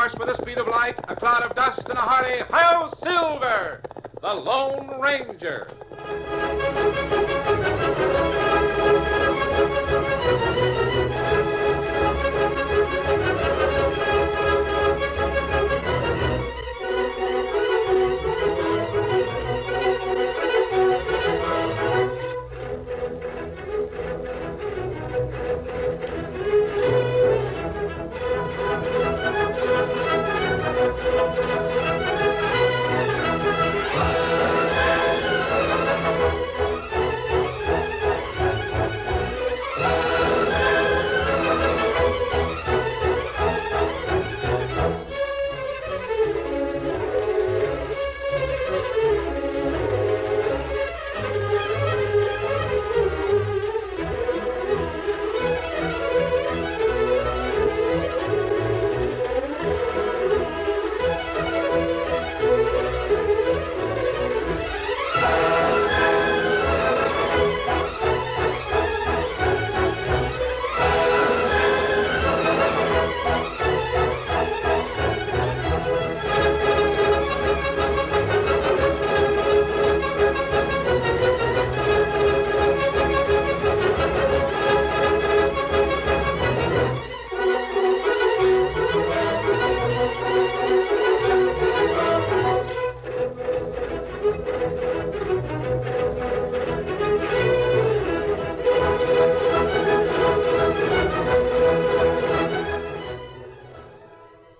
horse with the speed of light, a cloud of dust, and a hearty Hi-Yo Silver, the Lone Ranger.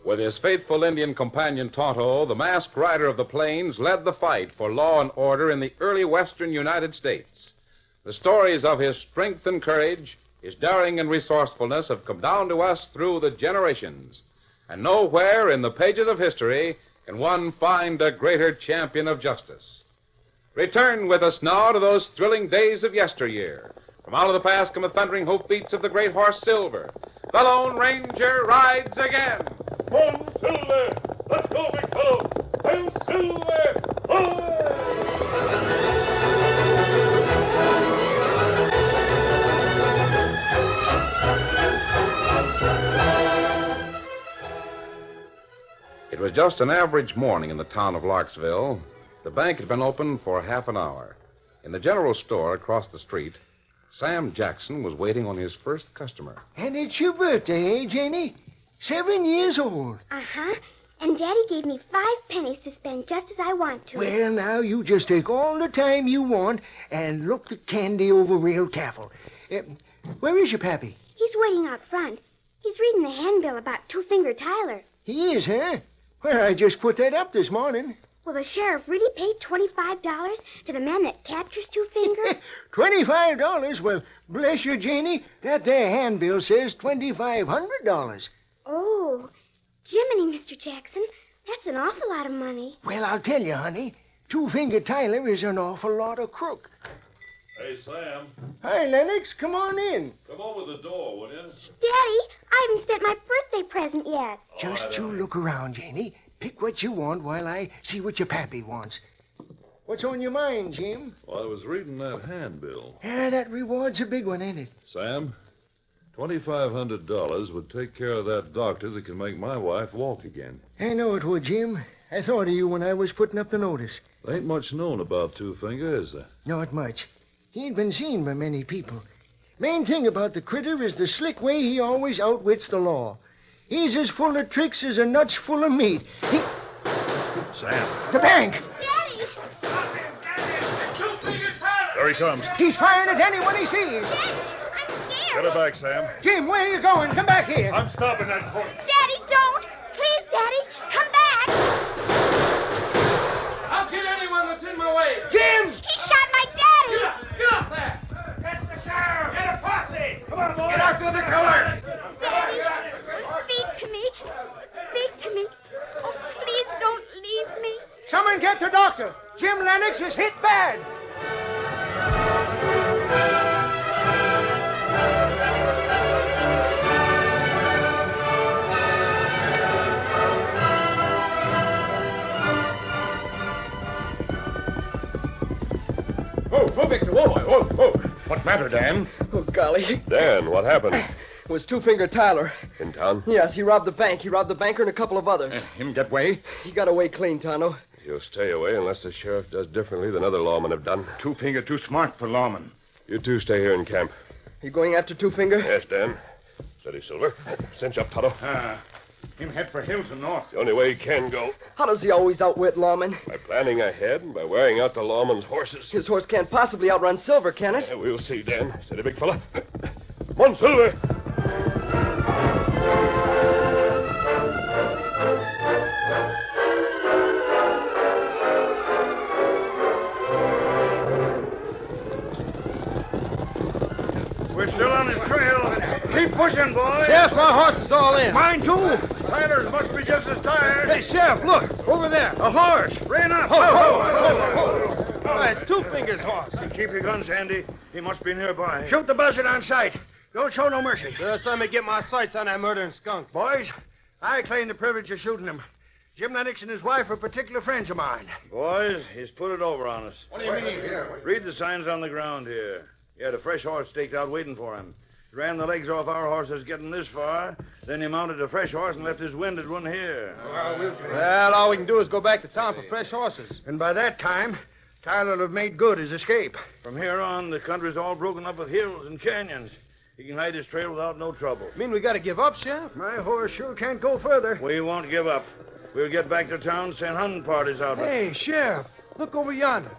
With his faithful Indian companion Tonto, the masked rider of the plains led the fight for law and order in the early western United States. The stories of his strength and courage, his daring and resourcefulness have come down to us through the generations. And nowhere in the pages of history can one find a greater champion of justice. Return with us now to those thrilling days of yesteryear. From out of the past come the thundering hoofbeats of the great horse Silver. The Lone Ranger rides again. Come, Silver! Let's go, big fellow! I'm Silver! It was just an average morning in the town of Larksville. The bank had been open for half an hour. In the general store across the street, Sam Jackson was waiting on his first customer. And it's your birthday, eh, Janie? 7 years old. Uh-huh. And Daddy gave me 5 pennies to spend just as I want to. Well, now, you just take all the time you want and look the candy over real careful. Where is your pappy? He's waiting out front. He's reading the handbill about Two-Finger Tyler. He is, huh? Well, I just put that up this morning. Will the sheriff really pay $25 to the man that captures Two-Finger? $25? Well, bless you, Janie. That there handbill says $2,500. Oh, Jiminy, Mr. Jackson. That's an awful lot of money. Well, I'll tell you, honey. Two-Finger Tyler is an awful lot of crook. Hey, Sam. Hi, Lennox. Come on in. Come over the door, will you? Daddy, I haven't spent my birthday present yet. Just you look around, Janie. Pick what you want while I see what your pappy wants. What's on your mind, Jim? Well, I was reading that handbill. Yeah, that reward's a big one, ain't it? Sam, $2,500 would take care of that doctor that can make my wife walk again. I know it would, Jim. I thought of you when I was putting up the notice. There ain't much known about Two-Finger, is there? Not much. He ain't been seen by many people. Main thing about the critter is the slick way he always outwits the law. He's as full of tricks as a nut's full of meat. Sam. The bank! Daddy! There he comes. He's firing at anyone he sees. Daddy, I'm Get scared. her back, Sam. Jim, where are you going? Come back here. I'm stopping that court. Daddy, don't. Please, Daddy, come back. I'll kill anyone that's in my way. Jim! He shot my daddy. Get off there! Get the sheriff! Get a posse! Come on, boys! Get out through the color! Daddy, speak to me. Speak to me. Oh, please don't leave me. Someone get the doctor. Jim Lennox is hit bad. Whoa, Victor, whoa. What matter, Dan? Oh, golly. Dan, what happened? It was Two-Finger Tyler. In town? Yes, he robbed the bank. He robbed the banker and a couple of others. Him get way? He got away clean, Tonto. He'll stay away unless the sheriff does differently than other lawmen have done. Two-Finger too smart for lawman. You two stay here in camp. You going after Two-Finger? Yes, Dan. Steady, Silver. Cinch up, Tonto. Him head for hills and north. The only way he can go. How does he always outwit lawmen? By planning ahead and by wearing out the lawman's horses. His horse can't possibly outrun Silver, can it? Yeah, we'll see, Dan. Steady, big fella. Come on, Silver. We're still on his trail. Keep pushing, boys. Sheriff, my horse is all in. Mine, too. Tyler's must be just as tired. Hey, Sheriff, look. Over there. A horse. Rein up. It's Two-Finger's horse. Keep your guns handy. He must be nearby. Shoot the buzzard on sight. Don't show no mercy. First time I get my sights on that murdering skunk. Boys, I claim the privilege of shooting him. Jim Lennox and his wife are particular friends of mine. Boys, he's put it over on us. What do you mean? Read the signs on the ground here. He had a fresh horse staked out waiting for him. He ran the legs off our horses getting this far. Then he mounted a fresh horse and left his winded one here. Well, all we can do is go back to town for fresh horses. And by that time, Tyler will have made good his escape. From here on, the country's all broken up with hills and canyons. He can hide his trail without no trouble. Mean we got to give up, Sheriff? My horse sure can't go further. We won't give up. We'll get back to town, send hunting parties out. Hey, Sheriff, look over yonder.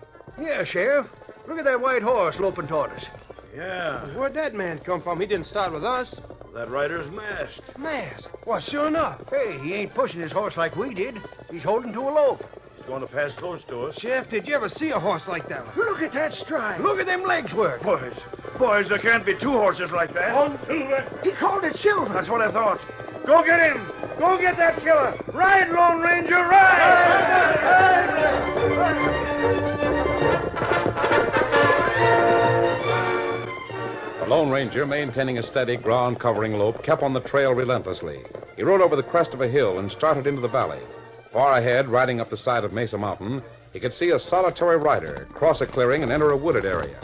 Yeah, Sheriff. Look at that white horse loping toward us. Yeah, Where'd that man come from? He didn't start with us. that rider's masked. Mask. Well, sure enough. Hey, he ain't pushing his horse like we did. He's holding to a lope. He's going to pass close to us. Sheriff, did you ever see a horse like that? Look at that stride. Look at them legs work. Boys, there can't be two horses like that. On Silver. He called it Silver. That's what I thought. Go get him. Go get that killer. Ride, Lone Ranger, The Lone Ranger, maintaining a steady ground-covering lope, kept on the trail relentlessly. He rode over the crest of a hill and started into the valley. Far ahead, riding up the side of Mesa Mountain, he could see a solitary rider cross a clearing and enter a wooded area.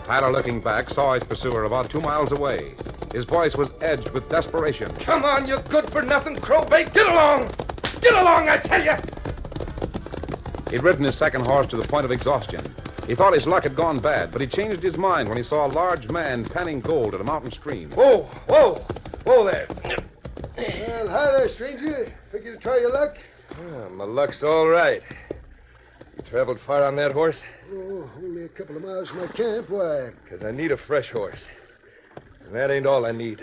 Tyler, looking back, saw his pursuer about 2 miles away. His voice was edged with desperation. Come on, you good-for-nothing crowbait. Get along! Get along, I tell you! He'd ridden his second horse to the point of exhaustion. He thought his luck had gone bad, but he changed his mind when he saw a large man panning gold at a mountain stream. Whoa there. Well, hi there, stranger. Figure to try your luck? My luck's all right. You traveled far on that horse? Oh, only a couple of miles from my camp. Why? Because I need a fresh horse. And that ain't all I need.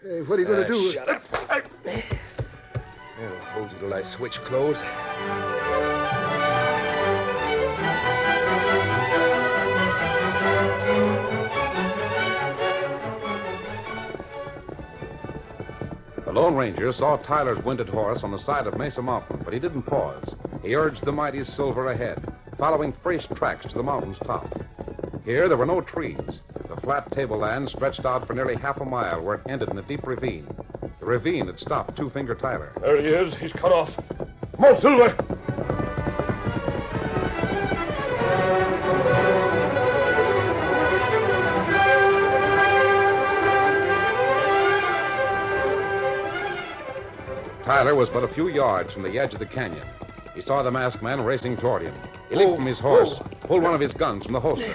Hey, what are you going to do? Shut up. I'll hold you till I switch clothes. The Lone Ranger saw Tyler's winded horse on the side of Mesa Mountain, but he didn't pause. He urged the mighty Silver ahead, following fresh tracks to the mountain's top. Here there were no trees. The flat tableland stretched out for nearly half a mile where it ended in a deep ravine. The ravine had stopped Two-Finger Tyler. There he is. He's cut off. Come on, Silver. Tyler was but a few yards from the edge of the canyon. He saw the masked man racing toward him. He leaped from his horse, pulled one of his guns from the holster.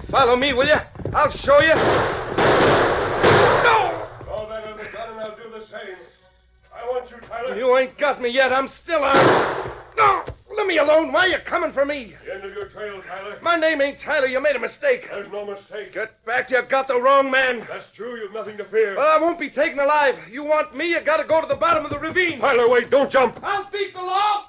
Follow me, will you? I'll show you. No! Throw that other gun and I'll do the same. I want you, Tyler. You ain't got me yet. I'm still on. No! Let me alone. Why are you coming for me? The end of your trail, Tyler. My name ain't Tyler. You made a mistake. There's no mistake. Get back. You got the wrong man. That's true. You've nothing to fear. Well, I won't be taken alive. You want me, you gotta go to the bottom of the ravine. Tyler, wait. Don't jump. I'll beat the law.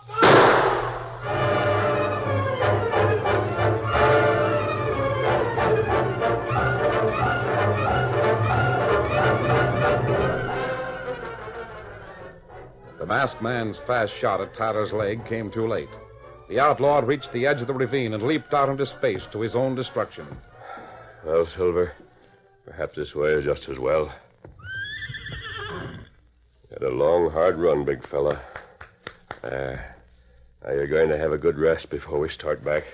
The masked man's fast shot at Tyler's leg came too late. The outlaw had reached the edge of the ravine and leaped out into space to his own destruction. Well, Silver, perhaps this way is just as well. Had a long, hard run, big fella. Now you're going to have a good rest before we start back.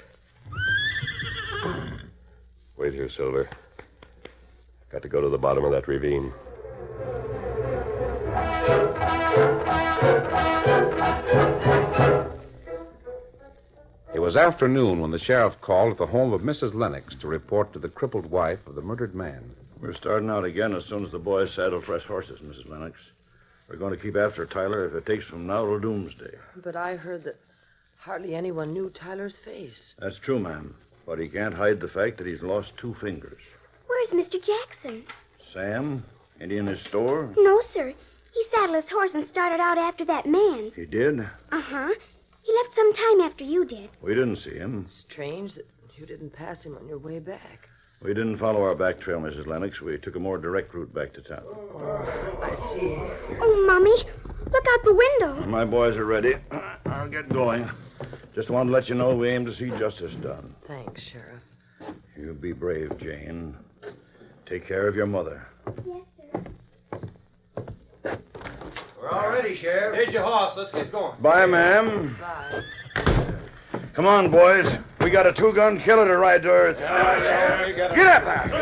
Wait here, Silver. Got to go to the bottom of that ravine. It was afternoon when the sheriff called at the home of Mrs. Lennox to report to the crippled wife of the murdered man. We're starting out again as soon as the boys saddle fresh horses, Mrs. Lennox. We're going to keep after Tyler if it takes from now till doomsday. But I heard that hardly anyone knew Tyler's face. That's true, ma'am. But he can't hide the fact that he's lost 2 fingers. Where's Mr. Jackson? Sam? Ain't he in his store? No, sir. He saddled his horse and started out after that man. He did? Uh-huh. He left some time after you did. We didn't see him. Strange that you didn't pass him on your way back. We didn't follow our back trail, Mrs. Lennox. We took a more direct route back to town. I see. Oh, Mommy, look out the window. My boys are ready. I'll get going. Just wanted to let you know we aim to see justice done. Thanks, Sheriff. You be brave, Jane. Take care of your mother. Yes, sir. We're all ready, Sheriff. Here's your horse. Let's get going. Bye, ma'am. Bye. Come on, boys. We got a 2-gun killer to ride to earth. Get up there.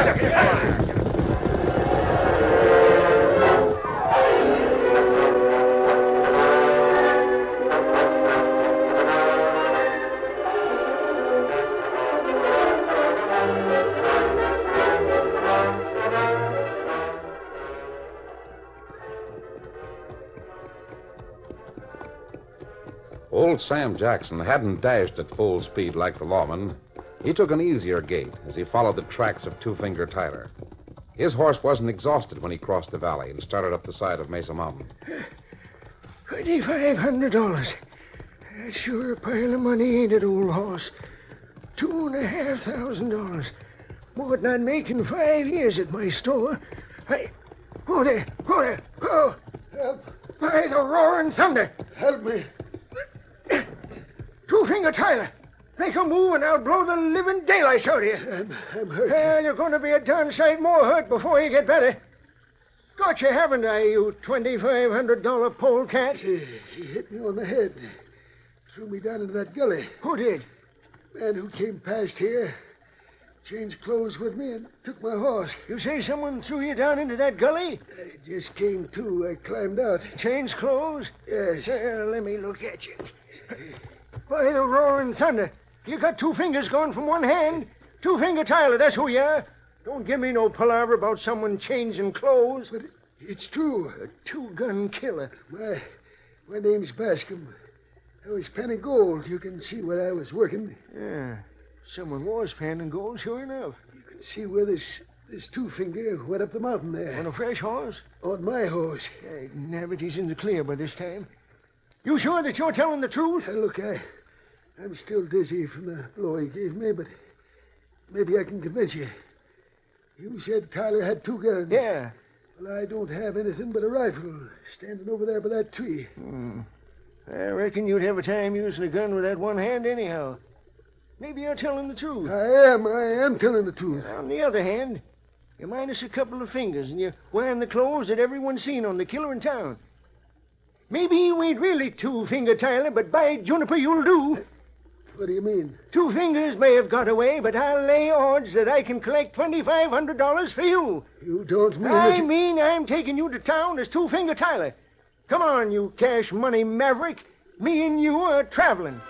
Get up. Old Sam Jackson hadn't dashed at full speed like the lawman. He took an easier gait as he followed the tracks of Two-Finger Tyler. His horse wasn't exhausted when he crossed the valley and started up the side of Mesa Mountain. $2,500. That's sure a pile of money, ain't it, old horse? $2,500. More than I'd make in 5 years at my store. Whoa there. Whoa. Help. By the roaring thunder. Help me. Two-Finger Tyler. Make a move and I'll blow the living daylights out of you. I'm hurt. Well, you're going to be a darn sight more hurt before you get better. Got you, haven't I, you $2,500 polecat? He hit me on the head. Threw me down into that gully. Who did? Man who came past here changed clothes with me and took my horse. You say someone threw you down into that gully? I just came to. I climbed out. Changed clothes? Yes. Well, let me look at you. By the roaring thunder. You got 2 fingers gone from one hand. Two-Finger Tyler, that's who you are. Don't give me no palaver about someone changing clothes. But it's true. A 2-gun killer. My name's Bascom. I was panning gold. You can see where I was working. Yeah. Someone was panning gold, sure enough. You can see where this Two-Finger went up the mountain there. On a fresh horse? On my horse. He's in the clear by this time. You sure that you're telling the truth? Look, I'm still dizzy from the blow he gave me, but maybe I can convince you. You said Tyler had 2 guns. Yeah. Well, I don't have anything but a rifle standing over there by that tree. I reckon you'd have a time using a gun with that one hand anyhow. Maybe you're telling the truth. I am telling the truth. On the other hand, you're minus a couple of fingers, and you're wearing the clothes that everyone's seen on the killer in town. Maybe you ain't really Two-Finger Tyler, but by Juniper, you'll do. What do you mean? 2 fingers may have got away, but I'll lay odds that I can collect $2,500 for you. You don't mean I mean I'm taking you to town as Two-Finger Tyler. Come on, you cash money maverick. Me and you are traveling.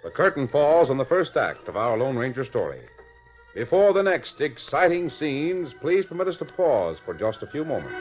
The curtain falls on the first act of our Lone Ranger story. Before the next exciting scenes, please permit us to pause for just a few moments.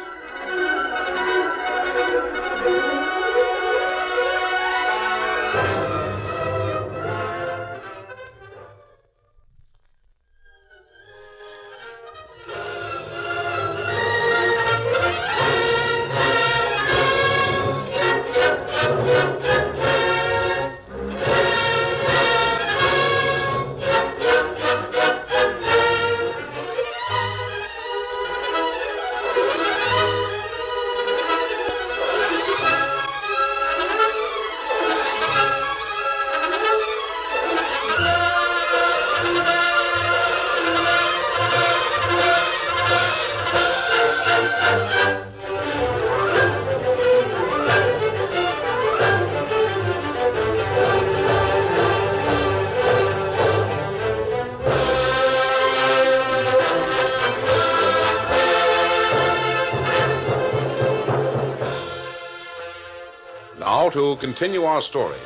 Now, to continue our story.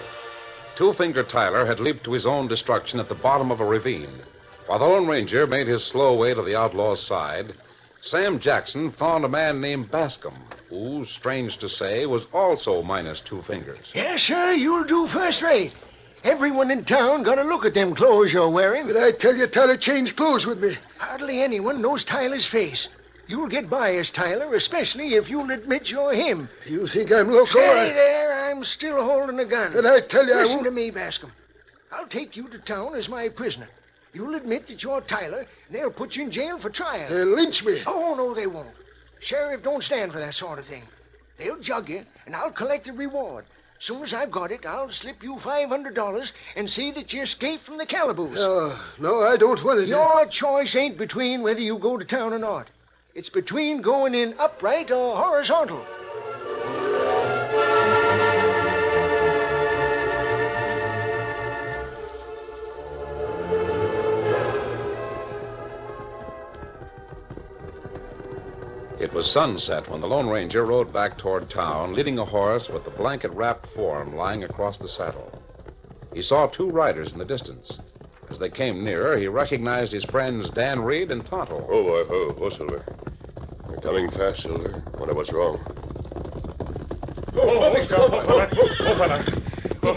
Two-Finger Tyler had leaped to his own destruction at the bottom of a ravine. While the Lone Ranger made his slow way to the outlaw's side, Sam Jackson found a man named Bascom, who, strange to say, was also minus 2 fingers. Yes, sir, you'll do first rate. Everyone in town got to look at them clothes you're wearing. But I tell you, Tyler changed clothes with me. Hardly anyone knows Tyler's face. You'll get by as Tyler, especially if you'll admit you're him. You think I'm loco? Stay there. I'm still holding a gun. Then I tell you, I Listen won't... to me, Bascom. I'll take you to town as my prisoner. You'll admit that you're Tyler, and they'll put you in jail for trial. They'll lynch me. Oh, no, they won't. Sheriff don't stand for that sort of thing. They'll jug you, and I'll collect the reward. Soon as I've got it, I'll slip you $500 and see that you escape from the calaboose. No, I don't want it. Your choice ain't between whether you go to town or not. It's between going in upright or horizontal. It was sunset when the Lone Ranger rode back toward town, leading a horse with the blanket-wrapped form lying across the saddle. He saw 2 riders in the distance. As they came nearer, he recognized his friends Dan Reed and Tonto. Oh, Silver. You're coming fast, Silver. Wonder what's wrong.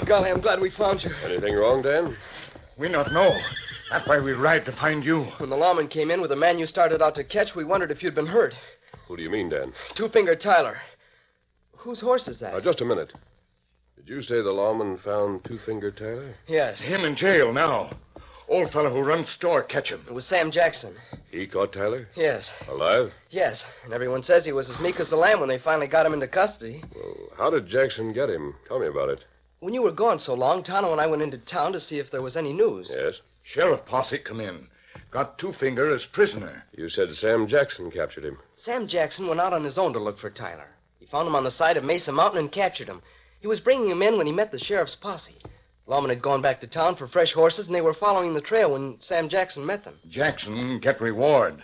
Golly, I'm glad we found you. Anything wrong, Dan? We not know. That's why we ride to find you. When the lawman came in with the man you started out to catch, we wondered if you'd been hurt. Who do you mean, Dan? Two-Finger Tyler. Whose horse is that? Just a minute. Did you say the lawman found Two-Finger Tyler? Yes. Him in jail now. Old fellow who runs store catch him. It was Sam Jackson. He caught Tyler? Yes. Alive? Yes. And everyone says he was as meek as a lamb when they finally got him into custody. Well, how did Jackson get him? Tell me about it. When you were gone so long, Tonto and I went into town to see if there was any news. Yes? Sheriff posse come in. Got Two-Finger as prisoner. You said Sam Jackson captured him. Sam Jackson went out on his own to look for Tyler. He found him on the side of Mesa Mountain and captured him. He was bringing him in when he met the sheriff's posse. Lawman had gone back to town for fresh horses, and they were following the trail when Sam Jackson met them. Jackson get reward.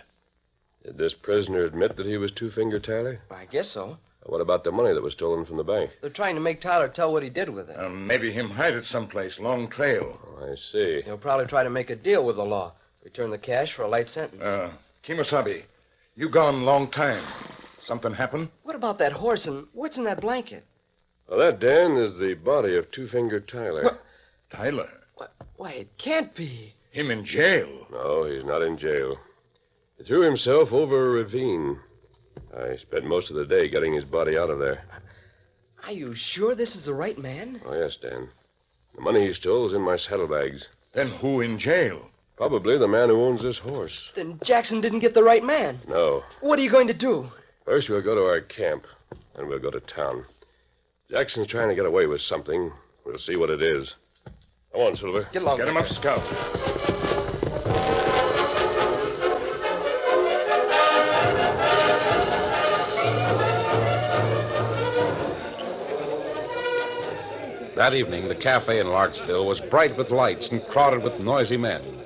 Did this prisoner admit that he was Two-Finger Tyler? I guess so. What about the money that was stolen from the bank? They're trying to make Tyler tell what he did with it. Maybe him hide it someplace, long trail. Oh, I see. He'll probably try to make a deal with the law. Return the cash for a light sentence. Kemosabe, you gone long time. Something happen? What about that horse and what's in that blanket? Well, that, Dan, is the body of Two-Finger Tyler. What? Tyler? Why, it can't be. Him in jail? No, he's not in jail. He threw himself over a ravine. I spent most of the day getting his body out of there. Are you sure this is the right man? Oh, yes, Dan. The money he stole is in my saddlebags. Then who in jail? Probably the man who owns this horse. Then Jackson didn't get the right man. No. What are you going to do? First, we'll go to our camp, then we'll go to town. Jackson's trying to get away with something. We'll see what it is. Come on, Silver. Get along. Get him up, Scout. That evening, the cafe in Larksville was bright with lights and crowded with noisy men.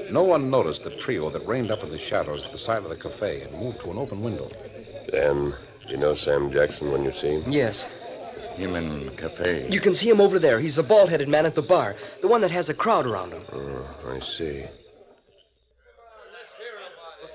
No one noticed the trio that reined up in the shadows at the side of the cafe and moved to an open window. Dan, do you know Sam Jackson when you see him? Yes. Him in cafe. You can see him over there. He's the bald-headed man at the bar. The one that has a crowd around him. Oh, I see.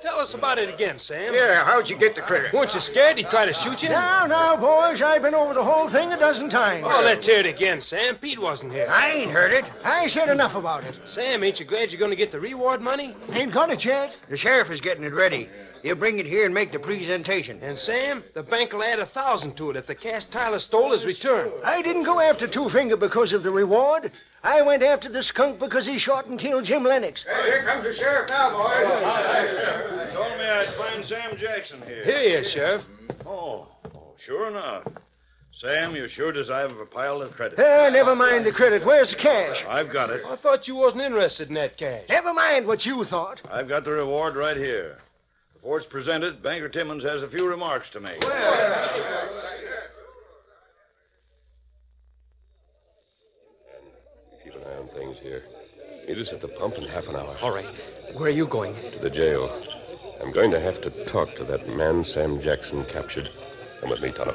Tell us about it again, Sam. Yeah, how'd you get the critter? Weren't you scared he'd try to shoot you? Now, boys, I've been over the whole thing a dozen times. Oh, let's hear it again, Sam. Pete wasn't here. I ain't heard it. I said enough about it. Sam, ain't you glad you're going to get the reward money? Ain't got it yet. The sheriff is getting it ready. He'll bring it here and make the presentation. And, Sam, the bank will add 1,000 to it if the cash Tyler stole is returned. I didn't go after Two-Finger because of the reward. I went after the skunk because he shot and killed Jim Lennox. Hey, here comes the sheriff now, boys. Told me I'd find Sam Jackson here. Here he is, Sheriff. Oh, sure enough. Sam, you sure deserve a pile of credit. Never mind the credit. Where's the cash? I've got it. I thought you wasn't interested in that cash. Never mind what you thought. I've got the reward right here. Before it's presented, Banker Timmons has a few remarks to make. Keep an eye on things here. Meet us at the pump in half an hour. All right. Where are you going? To the jail. I'm going to have to talk to that man Sam Jackson captured. Come with me, Tonto.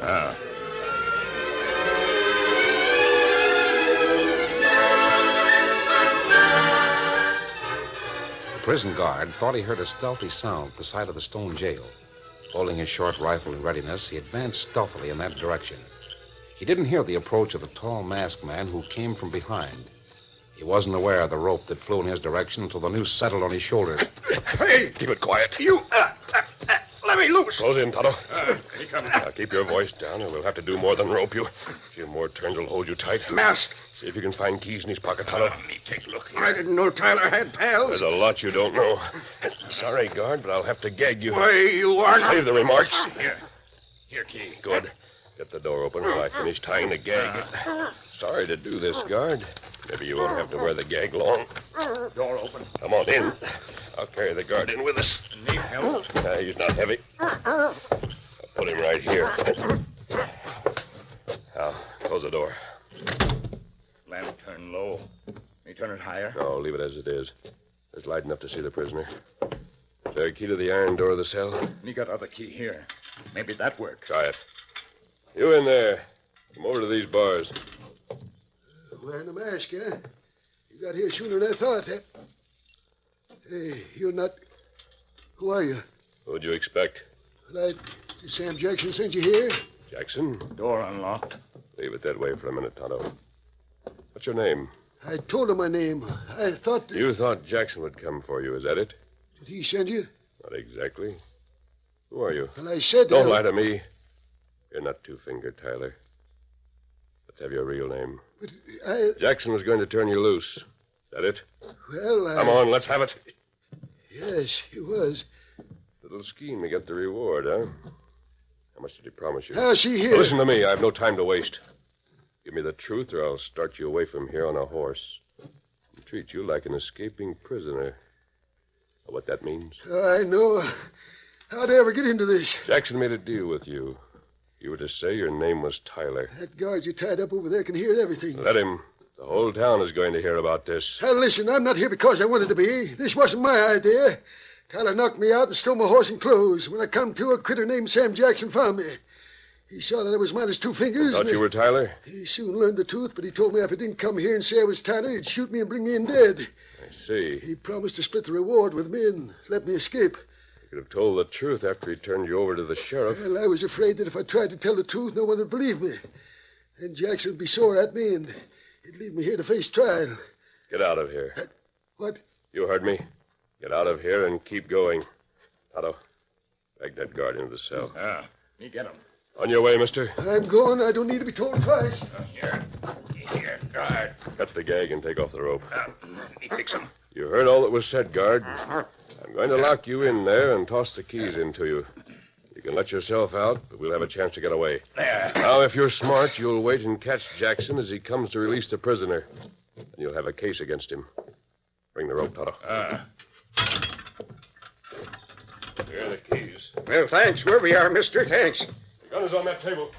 prison guard thought he heard a stealthy sound at the side of the stone jail. Holding his short rifle in readiness, he advanced stealthily in that direction. He didn't hear the approach of the tall masked man who came from behind. He wasn't aware of the rope that flew in his direction until the noose settled on his shoulders. Hey! Keep it quiet. You, let me loose. Close in, Tonto. He comes. Now, keep your voice down, or we'll have to do more than rope you. A few more turns will hold you tight. Mask. See if you can find keys in his pocket, Tonto. Let me take a look here. I didn't know Tyler had pals. There's a lot you don't know. Sorry, guard, but I'll have to gag you. Why, you are not... Save the remarks. Here, Key. Good. Get the door open while I finish tying the gag. Sorry to do this, guard. Maybe you won't have to wear the gag long. Door open. Come on in. I'll carry the guard in with us. Need help? He's not heavy. I'll put him right here. Now, close the door. Lamp turn low. Me turn it higher? No, leave it as it is. There's light enough to see the prisoner. Is there a key to the iron door of the cell? Me got other key here. Maybe that works. Try it. You in there. Come over to these bars. Wearing a mask, huh? You got here sooner than I thought. Hey, you're not... Who are you? Who'd you expect? Well, did Sam Jackson send you here? Jackson? Door unlocked. Leave it that way for a minute, Tonto. What's your name? I told him my name. I thought... You thought Jackson would come for you, is that it? Did he send you? Not exactly. Who are you? Well, I said... Don't lie to me. You're not Two-Finger, Tyler. Let's have your real name. But I... Jackson was going to turn you loose. Is that it? Well, Come on, let's have it. Yes, he was. Little scheme to get the reward, huh? How much did he promise you? Now, see here... Listen to me. I have no time to waste. Give me the truth, or I'll start you away from here on a horse and treat you like an escaping prisoner. Know what that means? I know. How'd I ever get into this? Jackson made a deal with you. You were to say your name was Tyler. That guard you tied up over there can hear everything. Let him. The whole town is going to hear about this. Now, listen, I'm not here because I wanted to be. This wasn't my idea. Tyler knocked me out and stole my horse and clothes. When I come to, a critter named Sam Jackson found me. He saw that I was minus 2 fingers. Thought you were Tyler? He soon learned the truth, but he told me if I didn't come here and say I was Tyler, he'd shoot me and bring me in dead. I see. He promised to split the reward with me and let me escape. You could have told the truth after he turned you over to the sheriff. Well, I was afraid that if I tried to tell the truth, no one would believe me. Then Jackson would be sore at me, and he'd leave me here to face trial. Get out of here. What? You heard me. Get out of here and keep going. Otto, drag that guard into the cell. Me get him. On your way, mister. I'm going. I don't need to be told twice. Here, guard. Cut the gag and take off the rope. Me fix him. You heard all that was said, guard. I'm going to lock you in there and toss the keys into you. You can let yourself out, but we'll have a chance to get away. There. Now, if you're smart, you'll wait and catch Jackson as he comes to release the prisoner. And you'll have a case against him. Bring the rope, Toto. Here are the keys. Well, thanks. Where we are, mister. Thanks. The gun is on that table.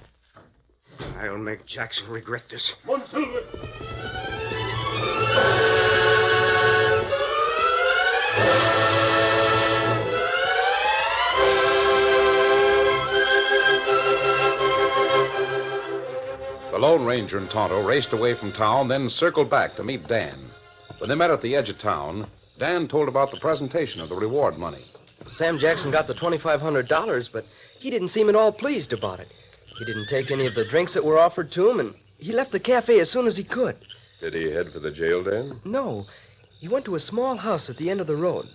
I'll make Jackson regret this. One silver. The Lone Ranger and Tonto raced away from town, then circled back to meet Dan. When they met at the edge of town, Dan told about the presentation of the reward money. Sam Jackson got the $2,500, but he didn't seem at all pleased about it. He didn't take any of the drinks that were offered to him, and he left the cafe as soon as he could. Did he head for the jail, Dan? No. He went to a small house at the end of the road.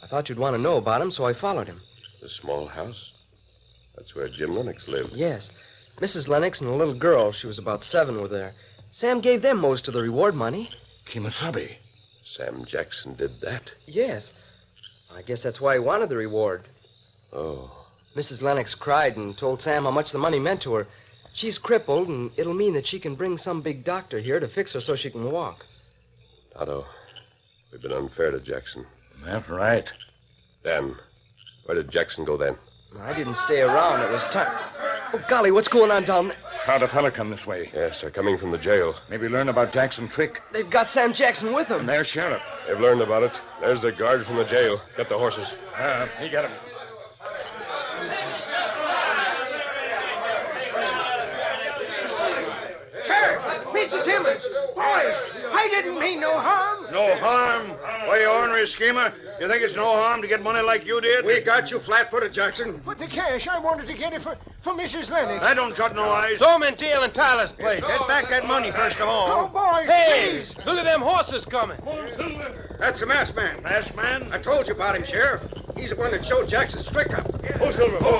I thought you'd want to know about him, so I followed him. The small house? That's where Jim Lennox lived. Yes. Mrs. Lennox and a little girl, she was about 7, were there. Sam gave them most of the reward money. Kimasabi. Sam Jackson did that? Yes. I guess that's why he wanted the reward. Oh. Mrs. Lennox cried and told Sam how much the money meant to her. She's crippled, and it'll mean that she can bring some big doctor here to fix her so she can walk. Otto, we've been unfair to Jackson. That's right. Dan, where did Jackson go then? I didn't stay around. It was time. Oh, golly, what's going on down there? How'd a fella come this way? Yes, they're coming from the jail. Maybe learn about Jackson's trick. They've got Sam Jackson with them. And their sheriff. They've learned about it. There's the guard from the jail. Get the horses. Me get him. Sheriff, Mr. Timmons, boys, I didn't mean no harm. No harm? Why, you ornery schemer. You think it's no harm to get money like you did? We got you flat-footed, Jackson. But the cash, I wanted to get it for Mrs. Lennox. I don't cut no eyes. Throw him in jail in Tyler's place. Get back that money first of all. Oh, boys, Hey, please. look at them horses coming. That's the masked man. Masked man? I told you about him, Sheriff. He's the one that showed Jackson's trick up. Oh, Silver. Oh,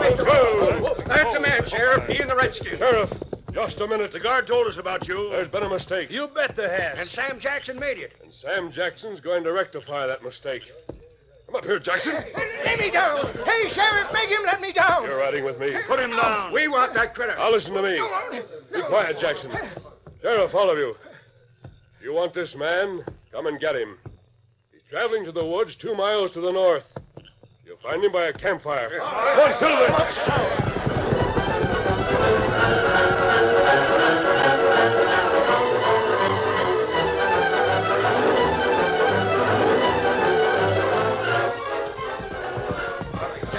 That's the man, Sheriff. He and the redskin. Sheriff, just a minute. The guard told us about you. There's been a mistake. You bet there has. And Sam Jackson made it. And Sam Jackson's going to rectify that mistake. Come up here, Jackson. Let me down. Hey, Sheriff, make him let me down. You're riding with me. Put him down. We want that critter. Now listen to me. Be quiet, Jackson. Sheriff, all of you. If you want this man, come and get him. He's traveling to the woods 2 miles to the north. You'll find him by a campfire. Come on, Silver.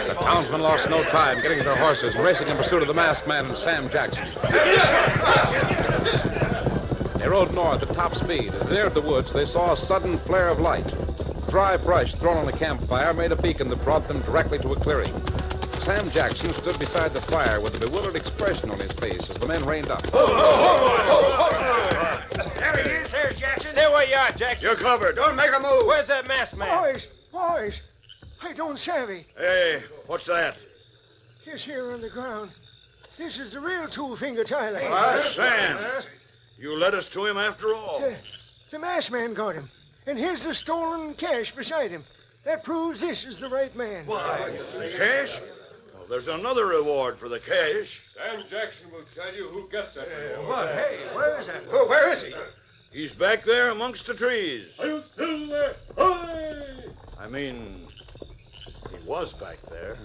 The townsmen lost no time getting to their horses and racing in pursuit of the masked man and Sam Jackson. They rode north at top speed. As they neared the woods, they saw a sudden flare of light. Dry brush thrown on a campfire made a beacon that brought them directly to a clearing. Sam Jackson stood beside the fire with a bewildered expression on his face as the men reined up. There he is. There's Jackson. Stay where you are, Jackson. You're covered. Don't make a move. Where's that masked man? Boys, I don't savvy. Hey, what's that? He's here on the ground. This is the real two-finger Tyler. Sam. You led us to him after all. The masked man got him. And here's the stolen cash beside him. That proves this is the right man. The cash? Well, there's another reward for the cash. Sam Jackson will tell you who gets that reward. What? Hey, where is that? Oh, where is he? He's back there amongst the trees. Are you still there? Hooray! I mean, he was back there.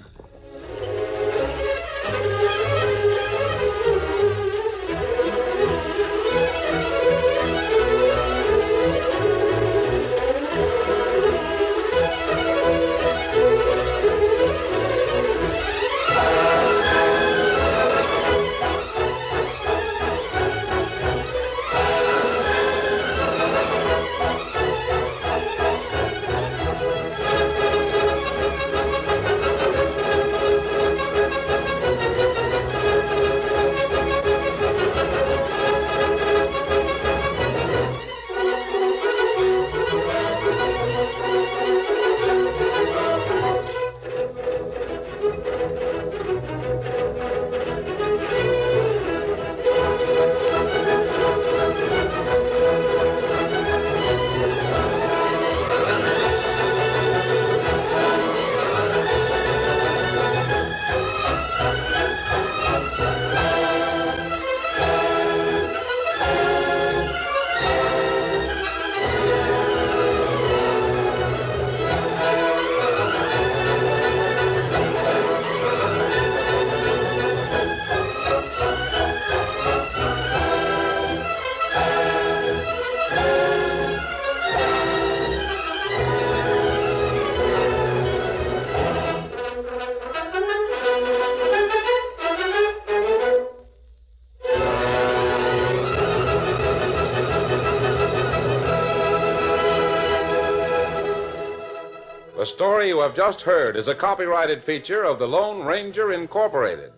The story you have just heard is a copyrighted feature of the Lone Ranger Incorporated.